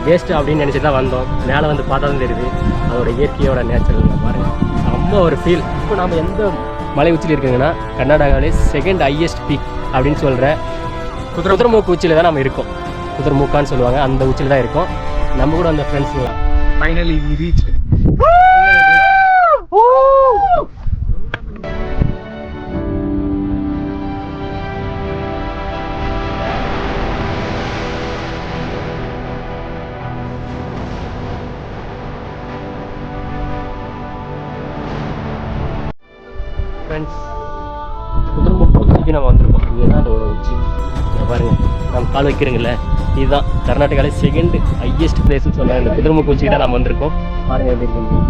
வேஸ்ட்டு அப்படின்னு நினச்சி தான் வந்தோம். மேலே வந்து பார்த்தா தான் தெரியுது அதோட இயற்கையோட நேச்சுரல் பாருங்கள், செம்ம ஒரு ஃபீல். இப்போ நம்ம எந்த மலை உச்சியில் இருக்குங்கன்னா கர்நாடகாவிலே செகண்ட் ஹையஸ்ட் பீக் அப்படின்னு சொல்கிற குதிரமுக்கு உச்சியில் தான் நம்ம இருக்கோம். குதிரமுக்கான்னு சொல்லுவாங்க, அந்த உச்சியில் தான் இருக்கோம். நம்ம கூட அந்த ஃப்ரெண்ட்ஸுங்களாம் Finally we reached. ஃப்ரெண்ட்ஸ், குதிரமுக்கு உச்சிக்கு நம்ம வந்திருக்கோம். இதுதான் அதோட உச்சி. இங்க பாருங்க, நம்ம கால் வைக்கிறோங்கல்ல, இதுதான் கர்நாடகாவிலே செகண்ட் ஹையஸ்ட் பிளேஸ்ன்னு சொல்ல இந்த குதிரமுக்கு உச்சிக்கு தான் நம்ம வந்திருக்கோம். பாருங்க எப்படி இருக்கு.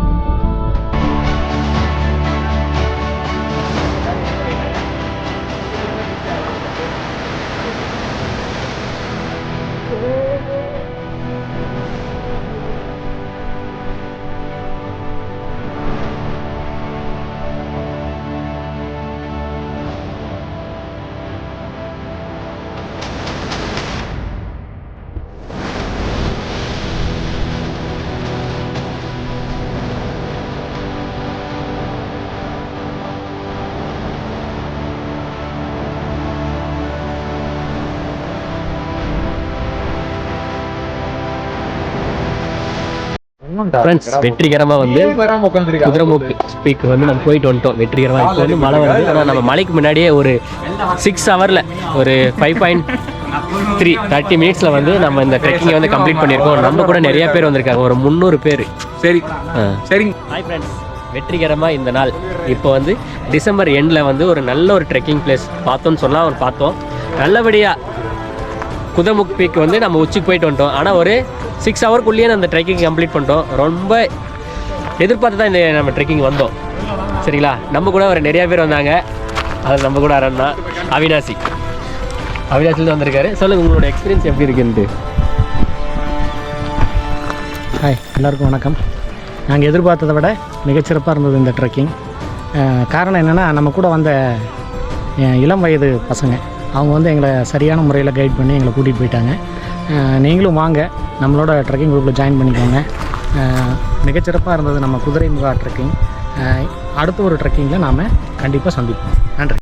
ஃப்ரெண்ட்ஸ், வெற்றிகரமாக வந்து குதிரமுக்கு பீக் வந்து நம்ம போயிட்டு வந்துட்டோம். வெற்றிகரமாக இப்போ வந்து மழை வருது. ஆனால் நம்ம மலைக்கு முன்னாடியே ஒரு 6 ஹவரில் ஒரு 5.3 30 மினிட்ஸில் வந்து நம்ம இந்த ட்ரெக்கிங்கை வந்து கம்ப்ளீட் பண்ணியிருக்கோம். நம்ம கூட நிறைய பேர் வந்திருக்காங்க, ஒரு 300 பேர். சரி சரிங்க. ஹாய் ஃப்ரெண்ட்ஸ், வெற்றிகரமாக இந்த நாள் இப்போ வந்து டிசம்பர் எண்டில் வந்து ஒரு நல்ல ஒரு ட்ரெக்கிங் பிளேஸ் பார்த்தோன்னு சொன்னால் பார்த்தோம். நல்லபடியாக குதிரமுக்கு பீக் வந்து நம்ம உச்சிக்கு போயிட்டு வந்துட்டோம். ஆனால் ஒரு 6 ஹவருக்குள்ளேயே அந்த ட்ரெக்கிங் கம்ப்ளீட் பண்ணிட்டோம். ரொம்ப எதிர்பார்த்து தான் இந்த நம்ம ட்ரெக்கிங் வந்தோம். சரிங்களா, நம்ம கூட ஒரு நிறையா பேர் வந்தாங்க. அது நம்ம கூட அரண்ணா அவினாசிலேருந்து வந்திருக்காரு. சொல்லுங்கள், உங்களோட எக்ஸ்பீரியன்ஸ் எப்படி இருக்குன்ட்டு. ஹாய், எல்லாருக்கும் வணக்கம். நாங்கள் எதிர்பார்த்ததை விட மிகச்சிறப்பாக இருந்தது இந்த ட்ரெக்கிங். காரணம் என்னென்னா, நம்ம கூட வந்த இளம் வயது பசங்க அவங்க வந்து எங்களை சரியான முறையில் கைட் பண்ணி எங்களை கூட்டிகிட்டு போயிட்டாங்க. நீங்களும் வாங்க, நம்மளோட ட்ரெக்கிங் குரூப்பில் ஜாயின் பண்ணிக்கோங்க. மிகச்சிறப்பாக இருந்தது நம்ம குதிரைமுகா ட்ரெக்கிங். அடுத்த ஒரு ட்ரெக்கிங்கில் நாம் கண்டிப்பாக சந்திப்போம். நன்றி.